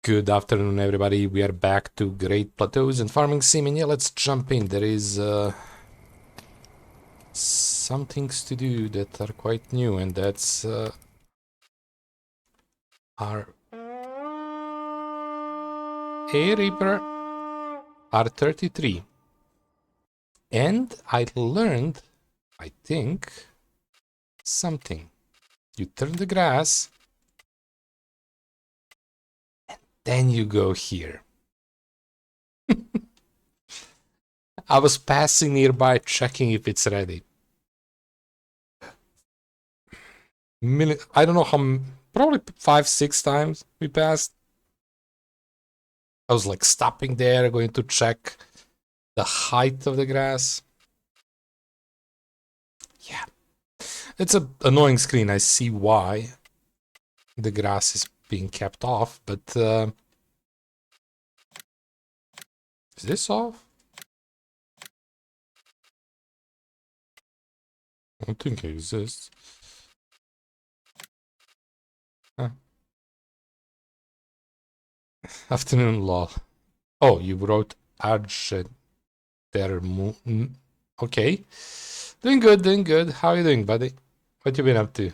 Good afternoon, everybody. We are back to Great Plateaus and Farming Sim, and yeah, let's jump in. There is some things to do that are quite new, and that's our Air Reaper R33. And I learned, I think, something. You turn the grass, and then you go here. I was passing nearby, checking if it's ready. I don't know how, probably 5-6 times we passed. I was like stopping there, going to check the height of the grass. Yeah, it's an annoying screen. I see why the grass is being kept off, but is this off? I don't think it exists. Huh. Afternoon, lol. Oh, you wrote Argent. Okay. Doing good, doing good. How are you doing, buddy? What you been up to?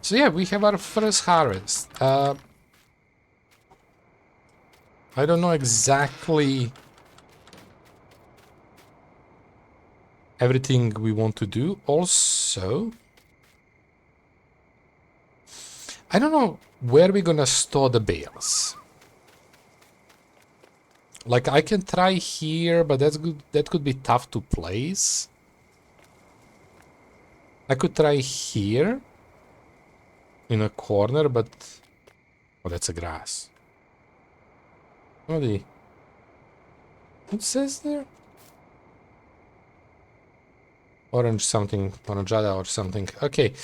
So yeah, we have our first harvest. I don't know exactly everything we want to do. Also, I don't know where we're gonna store the bales. Like, I can try here, but that's good. That could be tough to place. I could try here in a corner, but oh, that's a grass. What says there? Orange something, orangeada or something. Okay.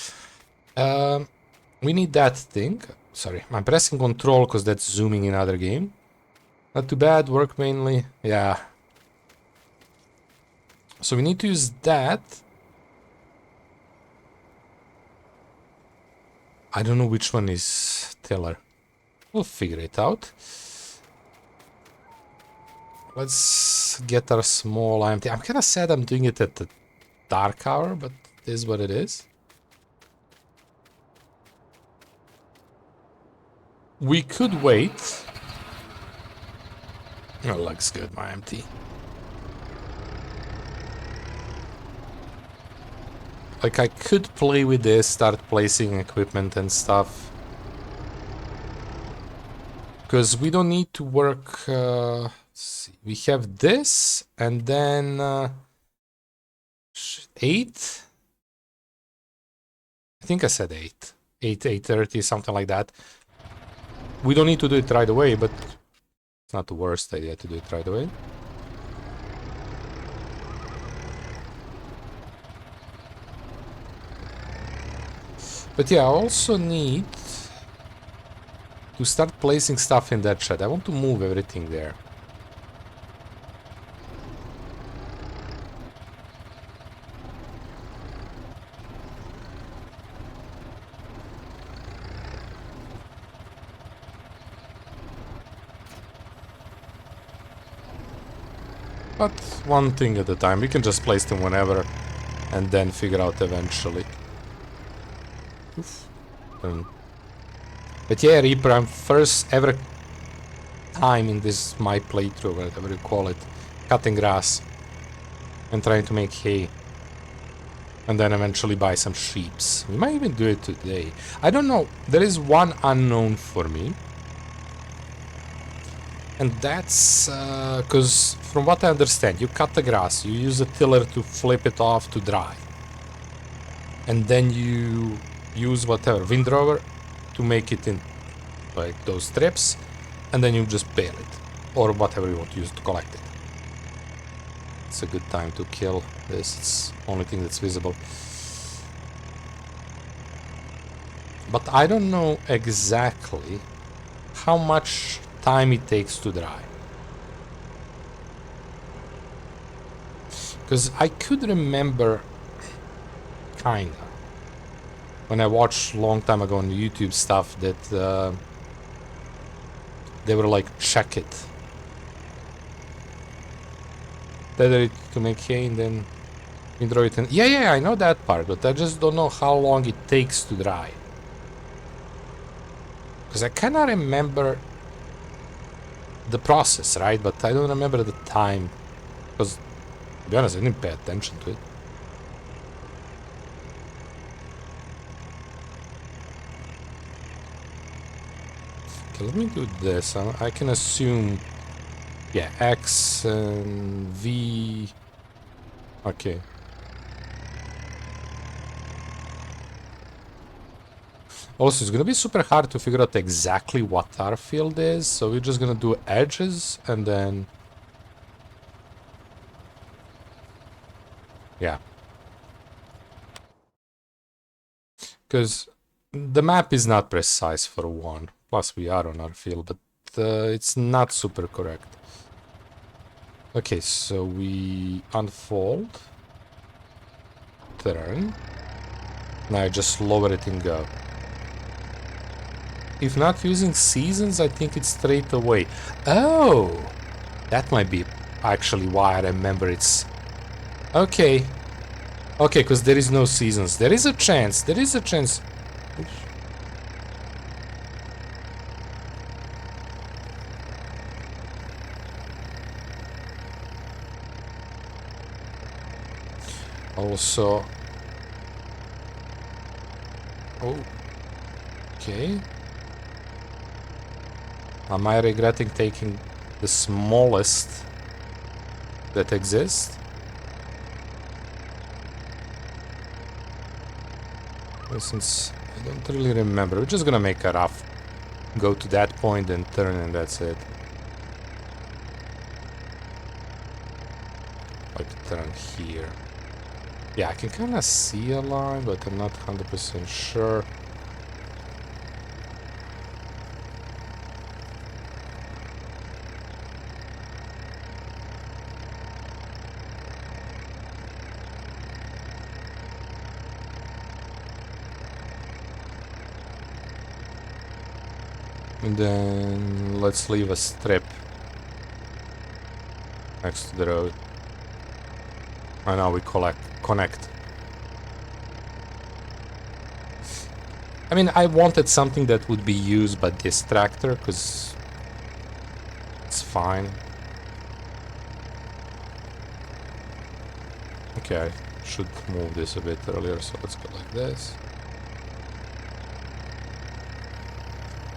We need that thing. Sorry, I'm pressing control because that's zooming in other game. Not too bad, work mainly. Yeah. So we need to use that. I don't know which one is tiller. We'll figure it out. Let's get our small IMT. I'm kind of sad I'm doing it at the dark hour, but it is what it is. We could wait. Oh, looks good, my MT. Like, I could play with this, start placing equipment and stuff. Because we don't need to work... let's see. We have this, and then... 8? I think I said 8. 8:30, something like that. We don't need to do it right away, but... It's not the worst idea to do it right away. But yeah, I also need to start placing stuff in that shed. I want to move everything there. But one thing at a time. We can just place them whenever and then figure out eventually. Oof. But yeah, Reaper, I'm first ever time in this my playthrough, whatever you call it, cutting grass and trying to make hay. And then eventually buy some sheeps. We might even do it today. I don't know. There is one unknown for me. And that's because from what I understand, you cut the grass, you use a tiller to flip it off to dry. And then you use whatever, windrower to make it in like those strips. And then you just bale it. Or whatever you want to use to collect it. It's a good time to kill this. It's the only thing that's visible. But I don't know exactly how much time it takes to dry. Because I could remember, kinda, when I watched long time ago on YouTube stuff that they were like, check it. Tether it to make hay and then withdraw it. And yeah, I know that part, but I just don't know how long it takes to dry. Because I cannot remember the process, right? But I don't remember the time. Because, to be honest, I didn't pay attention to it. Okay, let me do this. I can assume, yeah, X and V. Okay. Also, it's gonna be super hard to figure out exactly what our field is, so we're just gonna do edges and then... Yeah. Because the map is not precise for one. Plus, we are on our field, but it's not super correct. Okay, so we unfold. Turn. Now I just lower it and go. If not using seasons, I think it's straight away. Oh! That might be actually why I remember it's... Okay. Okay, because there is no seasons. There is a chance. There is a chance. Oops. Also... Oh. Okay. Am I regretting taking the smallest that exists? Well, since I don't really remember, we're just gonna make a rough go to that point and turn, and that's it. Like turn here. Yeah, I can kind of see a line, but I'm not 100% sure. And then let's leave a strip next to the road. And now we connect. I mean, I wanted something that would be used by this tractor, because it's fine. Okay, I should move this a bit earlier, so let's go like this.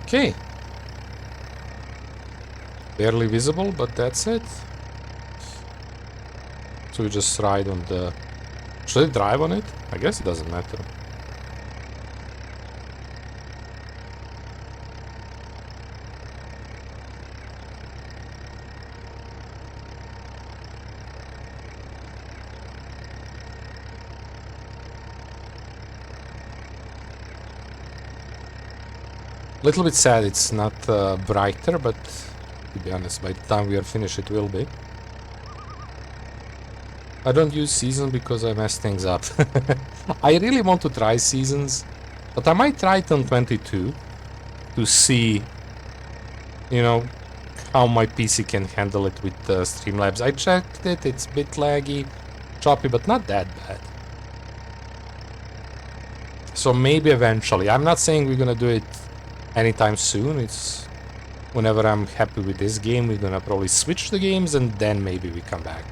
Okay. Barely visible, but that's it. So we just ride on the... Should I drive on it? I guess it doesn't matter. Little bit sad it's not brighter, but to be honest, by the time we are finished it will be. I don't use seasons because I mess things up. I really want to try seasons, but I might try it on 22 to see, you know, how my PC can handle it with Streamlabs. I checked it, it's a bit laggy, choppy, but not that bad. So maybe eventually. I'm not saying we're gonna do it anytime soon. It's whenever I'm happy with this game, we're gonna probably switch the games and then maybe we come back.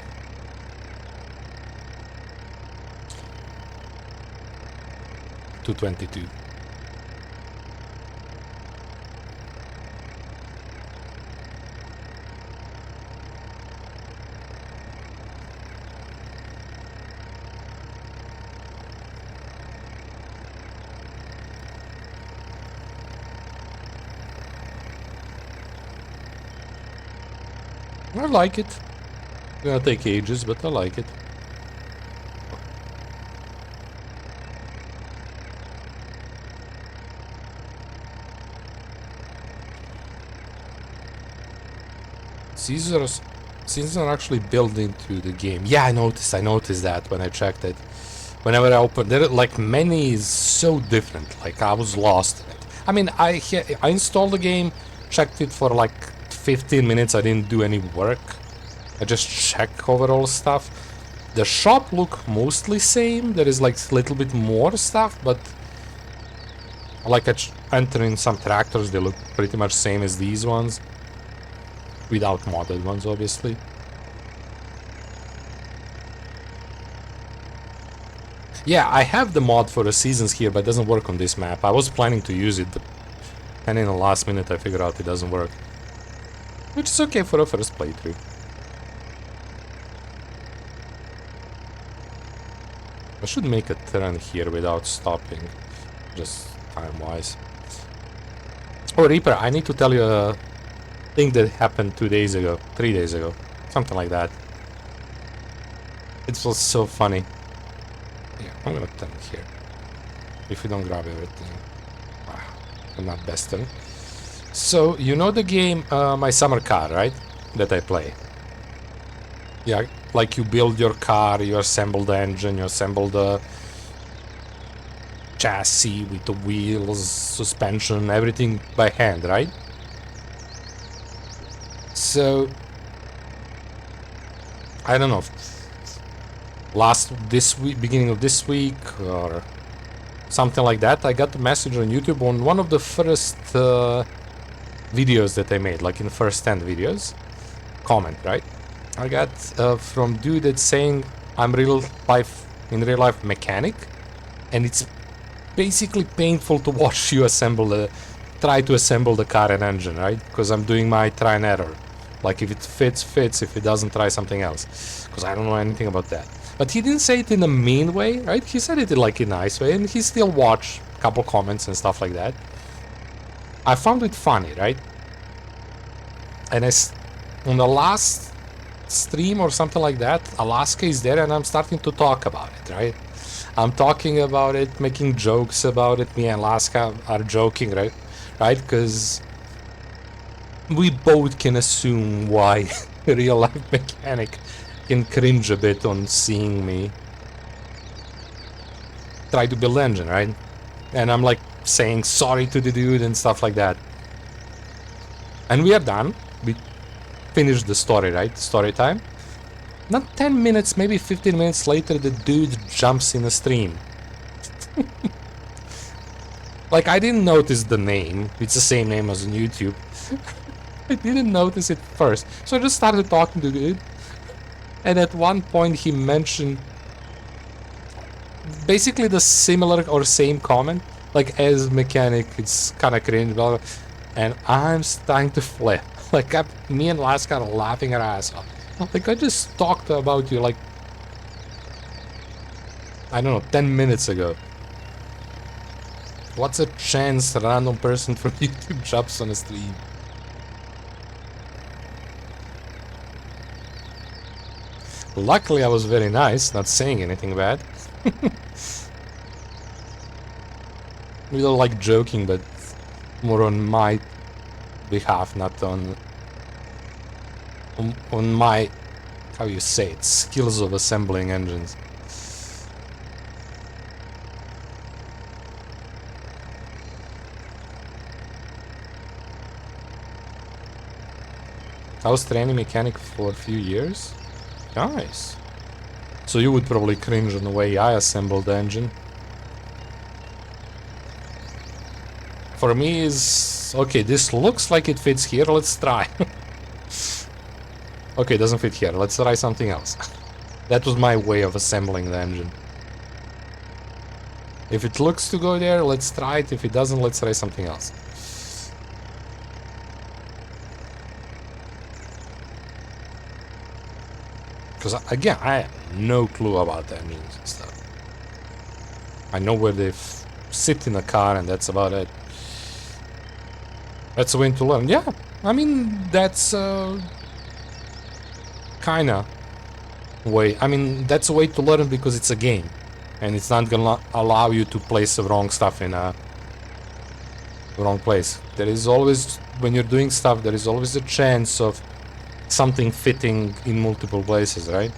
To 22. I like it. It's gonna take ages, but I like it. Seasons are actually built into the game. Yeah, I noticed that when I checked it. Whenever I opened it, like many is so different. Like I was lost in it. I mean, I installed the game checked it for like 15 minutes. I didn't do any work. I just check overall stuff. The shop look mostly same. There is like a little bit more stuff, but like entering some tractors, they look pretty much same as these ones. Without modded ones, obviously. Yeah, I have the mod for the seasons here, but it doesn't work on this map. I was planning to use it, but and in the last minute I figured out it doesn't work. Which is okay for a first playthrough. I should make a turn here without stopping, just time-wise. Oh, Reaper, I need to tell you a thing that happened 2 days ago, 3 days ago, something like that. It was so funny. Yeah, I'm gonna turn here. If we don't grab everything. Wow, I'm not besting. So, you know the game, My Summer Car, right? That I play. Yeah, like you build your car, you assemble the engine, you assemble the chassis with the wheels, suspension, everything by hand, right? So, I don't know, beginning of this week or something like that, I got a message on YouTube on one of the first videos that I made, like in the first 10 videos, comment, right? I got from dude that's saying I'm in real life mechanic, and it's basically painful to watch you try to assemble the car and engine, right? Because I'm doing my try and error. Like if it fits, fits. If it doesn't, try something else. Because I don't know anything about that. But he didn't say it in a mean way, right? He said it in like a nice way, and he still watched a couple comments and stuff like that. I found it funny, right? And on the last stream or something like that, Alaska is there, and I'm starting to talk about it, right? I'm talking about it, making jokes about it. Me and Alaska are joking, right? Because we both can assume why a real life mechanic can cringe a bit on seeing me try to build engine, right? And I'm like saying sorry to the dude and stuff like that. And we are done. We finished the story, right? Story time. Not 10 minutes, maybe 15 minutes later, the dude jumps in a stream. Like, I didn't notice the name. It's the same name as on YouTube. I didn't notice it first. So I just started talking to the dude. And at one point he mentioned basically the similar or same comment. Like, as mechanic, it's kind of cringe, blah, blah. And I'm starting to flip. Like, me and Laska are laughing our ass off. Like, I just talked about you, like, I don't know, 10 minutes ago. What's a chance a random person from YouTube jumps on a stream? Luckily, I was very nice, not saying anything bad. We don't like joking, but more on my behalf, not on my, how you say it, skills of assembling engines. I was training mechanic for a few years. Nice. So you would probably cringe on the way I assembled the engine. For me is, okay, this looks like it fits here, let's try. Okay, it doesn't fit here, let's try something else. That was my way of assembling the engine. If it looks to go there, let's try it. If it doesn't, let's try something else. Because, again, I have no clue about engines and stuff. I know where they sit in a car, and that's about it. That's a way to learn. Yeah, I mean, that's kinda way. I mean, that's a way to learn because it's a game. And it's not gonna allow you to place the wrong stuff in a wrong place. There is always, when you're doing stuff, there is always a chance of something fitting in multiple places, right?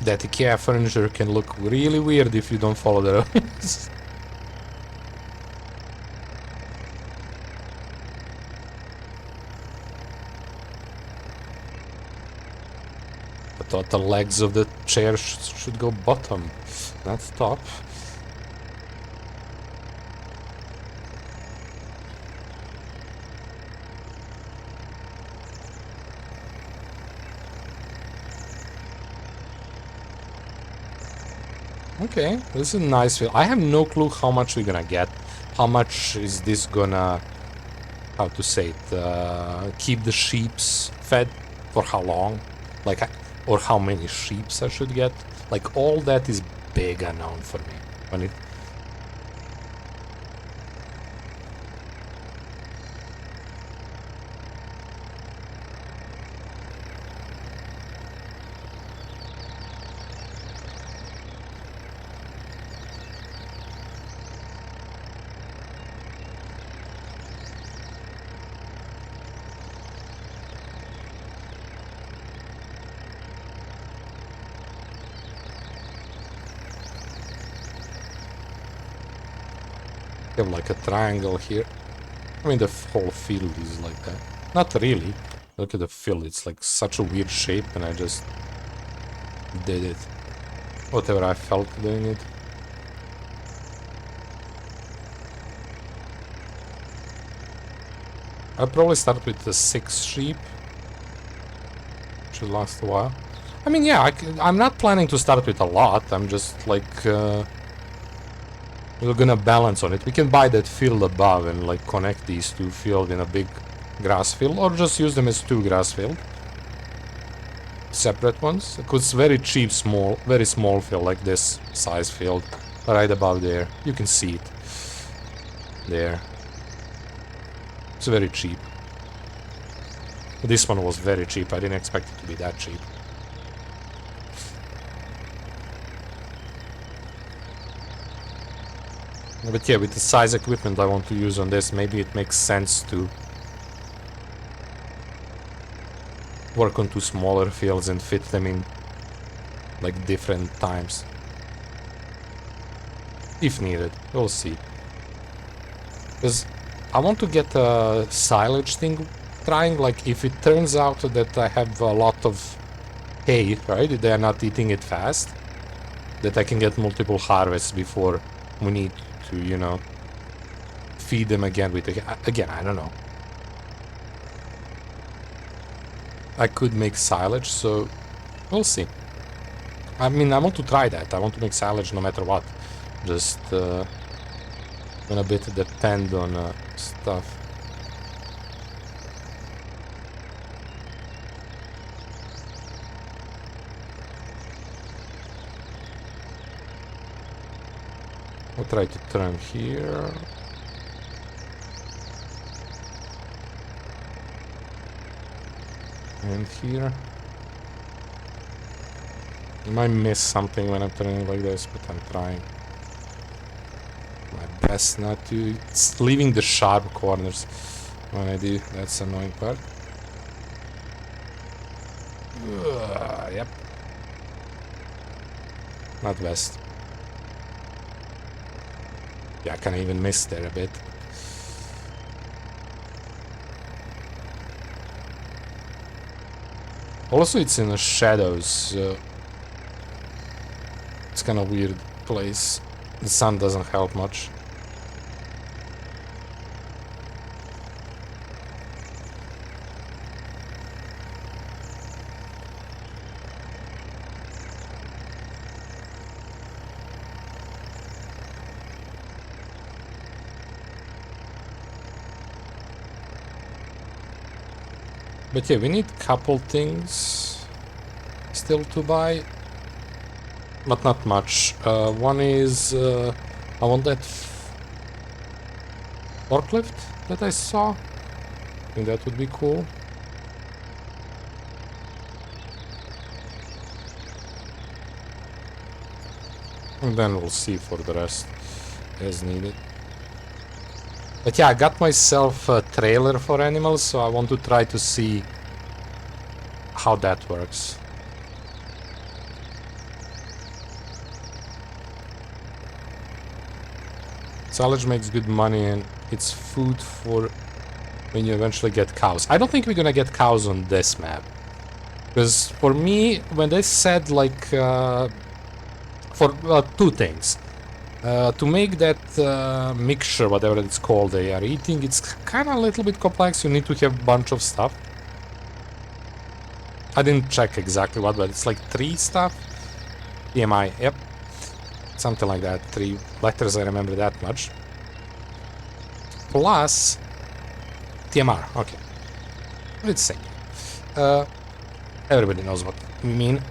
That IKEA furniture can look really weird if you don't follow the rules. thought the legs of the chair should go bottom, not top. Okay, this is a nice field. I have no clue how much we're gonna get. How much is this gonna, how to say it, keep the sheeps fed for how long? Like, or how many sheeps I should get? Like, all that is big unknown for me. When it have like a triangle here. I mean, the whole field is like that. Not really. Look at the field. It's like such a weird shape, and I just did it. Whatever I felt doing it. I'll probably start with the 6 sheep. Should last a while. I mean, yeah, I'm not planning to start with a lot. I'm just like... we're gonna balance on it. We can buy that field above and like connect these 2 fields in a big grass field, or just use them as 2 grass fields. Separate ones. Because it's very cheap, small, very small field, like this size field. Right above there. You can see it. There. It's very cheap. This one was very cheap. I didn't expect it to be that cheap. But yeah, with the size equipment I want to use on this, maybe it makes sense to work on 2 smaller fields and fit them in like different times. If needed, we'll see. Because I want to get a silage thing trying, like if it turns out that I have a lot of hay, right, they are not eating it fast, that I can get multiple harvests before we need to, you know, feed them again with again, I don't know. I could make silage, so we'll see. I mean, I want to try that. I want to make silage no matter what. Just gonna bit depend on stuff. I'll try to turn here. And here. I might miss something when I'm turning like this, but I'm trying my best not to. It's leaving the sharp corners when I do. That's the annoying part. Yep. Not best. Yeah, I can even miss there a bit. Also, it's in the shadows. It's kind of weird place. The sun doesn't help much. But yeah, we need a couple things still to buy, but not much. One is I want that forklift that I saw. I think that would be cool. And then we'll see for the rest as needed. But yeah, I got myself a trailer for animals, so I want to try to see how that works. Silage makes good money and it's food for when you eventually get cows. I don't think we're gonna get cows on this map. Because for me, when they said like for two things. To make that mixture, whatever it's called, they are eating, it's kind of a little bit complex. You need to have a bunch of stuff. I didn't check exactly what, but it's like 3 stuff. TMI, yep. Something like that. 3 letters, I remember that much. Plus TMR, okay. It's same. Everybody knows what we mean.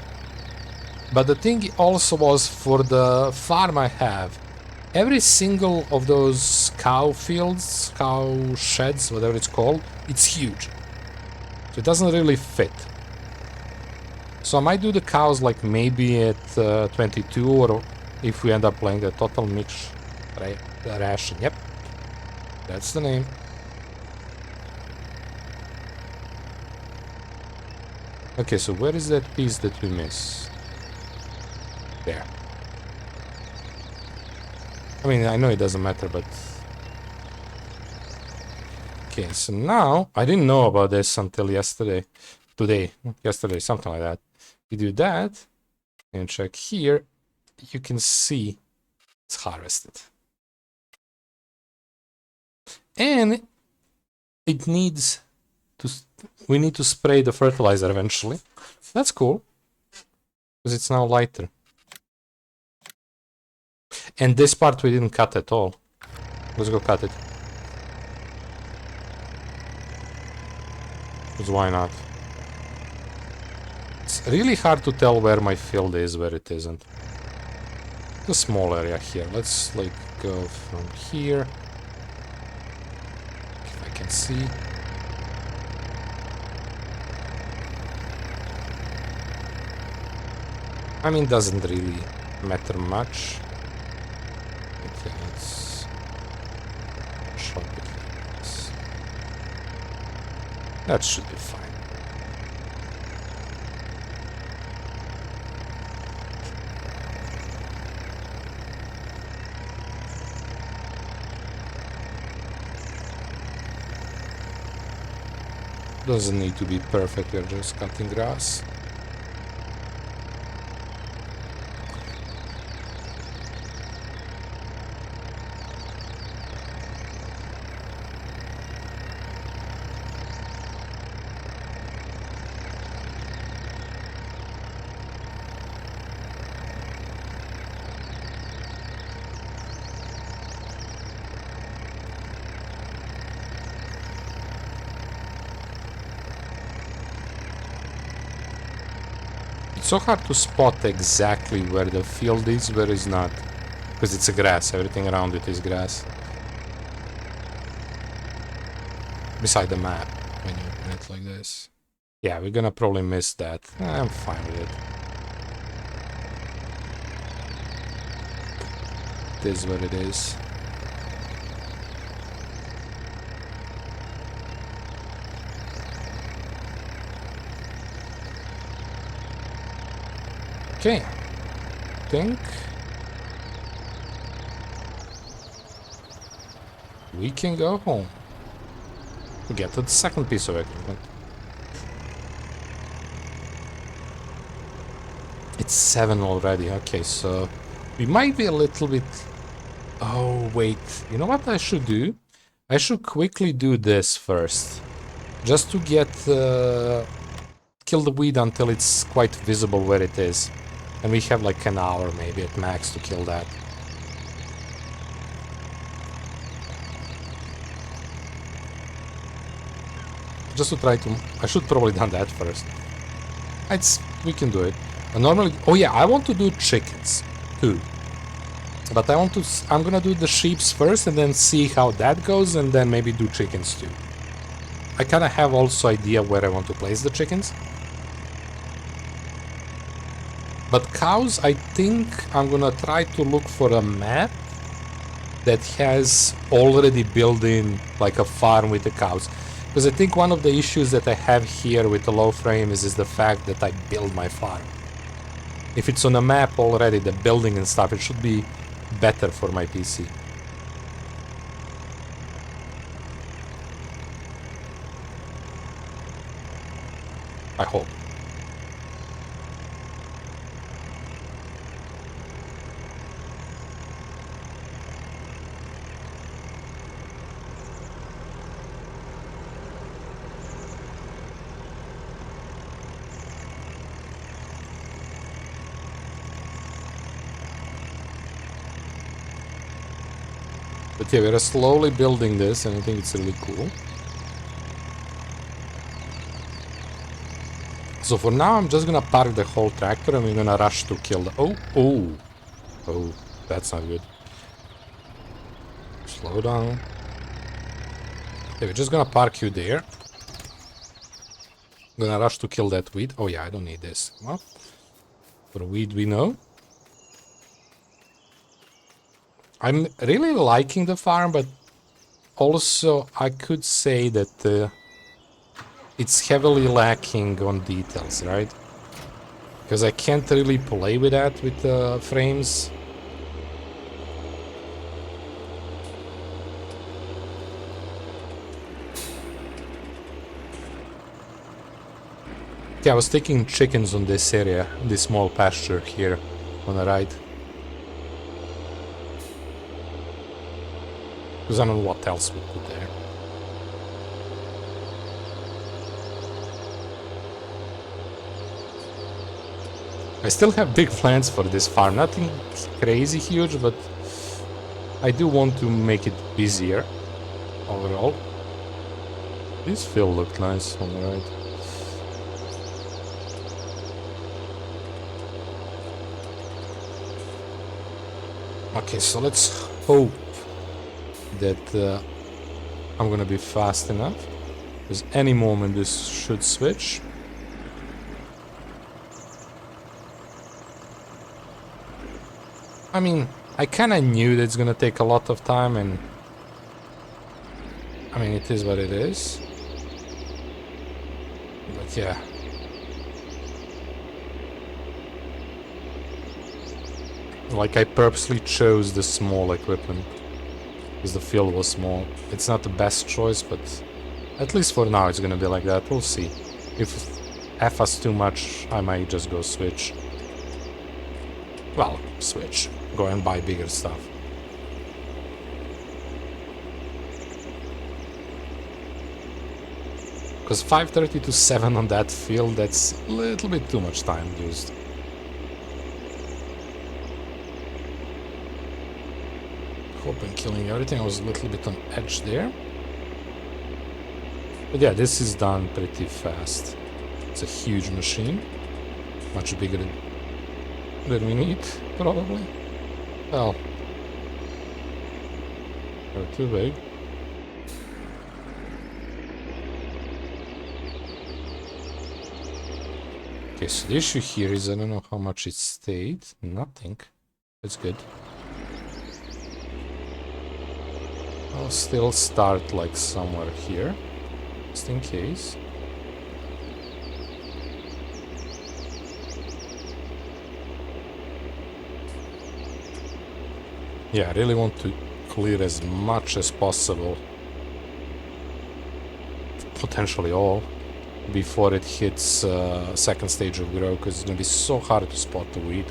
But the thing also was for the farm I have, every single of those cow fields, cow sheds, whatever it's called, it's huge. So it doesn't really fit. So I might do the cows like maybe at 22, or if we end up playing the total mix ration. Yep, that's the name. Okay, so where is that piece that we missed? There. I mean, I know it doesn't matter, but... Okay, so now... I didn't know about this until yesterday. Yesterday, something like that. We do that, and check here. You can see it's harvested. And it needs to... We need to spray the fertilizer eventually. That's cool. Because it's now lighter. And this part we didn't cut at all. Let's go cut it. Because why not? It's really hard to tell where my field is, where it isn't. It's a small area here. Let's like go from here. If I can see. I mean, doesn't really matter much. Okay, let's chop it like this. That should be fine. Doesn't need to be perfect, we're just cutting grass. It's so hard to spot exactly where the field is, where it's not. Because it's a grass, everything around it is grass. Beside the map, when you open it like this. Yeah, we're gonna probably miss that. I'm fine with it. It is what it is. Okay, I think we can go home to get to the second piece of equipment. It's 7 already. Okay, so we might be a little bit... Oh, wait. You know what I should do? I should quickly do this first. Just to get... kill the weed until it's quite visible where it is. And we have like an hour maybe at max to kill that. Just to try to... I should probably done that first. We can do it. Normally... Oh yeah, I want to do chickens too. But I'm gonna do the sheeps first and then see how that goes and then maybe do chickens too. I kinda have also idea where I want to place the chickens. But cows, I think I'm gonna try to look for a map that has already built in like a farm with the cows. Because I think one of the issues that I have here with the low frame is the fact that I build my farm. If it's on a map already, the building and stuff, it should be better for my PC. I hope. But yeah, we're slowly building this, and I think it's really cool. So for now, I'm just gonna park the whole tractor, and we're gonna rush to kill the... Oh, that's not good. Slow down. Okay, we're just gonna park you there. Gonna rush to kill that weed. Oh yeah, I don't need this. Well, for weed we know. I'm really liking the farm, but also I could say that it's heavily lacking on details, right? Because I can't really play with that with the frames. Yeah, I was taking chickens on this area, this small pasture here on the right. Because I don't know what else we put there. I still have big plans for this farm. Nothing crazy huge, but I do want to make it busier overall. This field looked nice on the right. Okay, so let's hope that I'm gonna be fast enough. Because any moment this should switch. I mean, I kinda knew that it's gonna take a lot of time, and I mean, it is what it is. But yeah. Like, I purposely chose the small equipment because the field was small. It's not the best choice, but at least for now it's gonna be like that. We'll see. If F us too much, I might just go switch. Well, switch. Go and buy bigger stuff. Because 5:30 to 7 on that field, that's a little bit too much time used. Hope I'm killing everything. I was a little bit on edge there. But yeah, this is done pretty fast. It's a huge machine. Much bigger than we need, probably. Well, they're too big. Okay, so the issue here is I don't know how much it stayed. Nothing. That's good. I'll still start like somewhere here, just in case. Yeah, I really want to clear as much as possible, potentially all, before it hits second stage of grow, because it's gonna be so hard to spot the weed.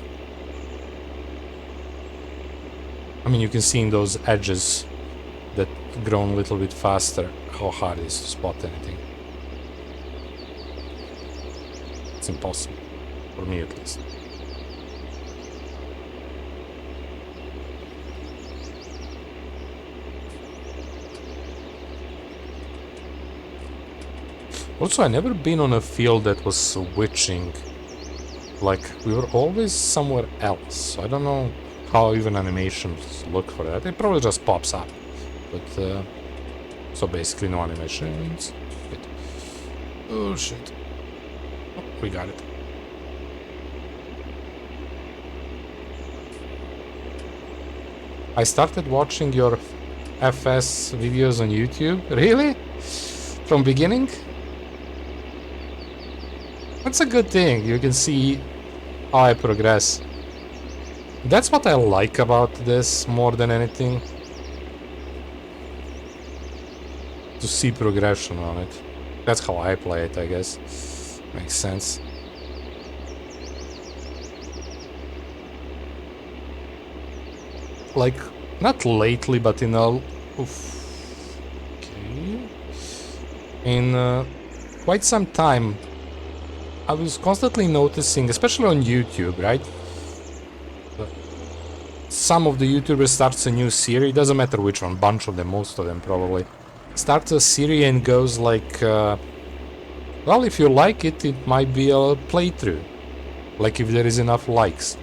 I mean, you can see in those edges that grown a little bit faster how hard it is to spot anything. It's impossible, for me at least. Also, I never been on a field that was switching. Like, we were always somewhere else. I don't know how even animations look for that. It probably just pops up. But, so basically no animations. Wait. Oh, shit. Oh, we got it. I started watching your FS videos on YouTube. Really? From beginning? That's a good thing. You can see how I progress. That's what I like about this more than anything. To see progression on it. That's how I play it, I guess. Makes sense. Like, not lately, but in a... Oof. Okay. In quite some time, I was constantly noticing, especially on YouTube, right? some of the YouTubers starts a new series, doesn't matter which one, bunch of them, most of them probably, starts a series and goes like, well, if you like it, it might be a playthrough, like if there is enough likes.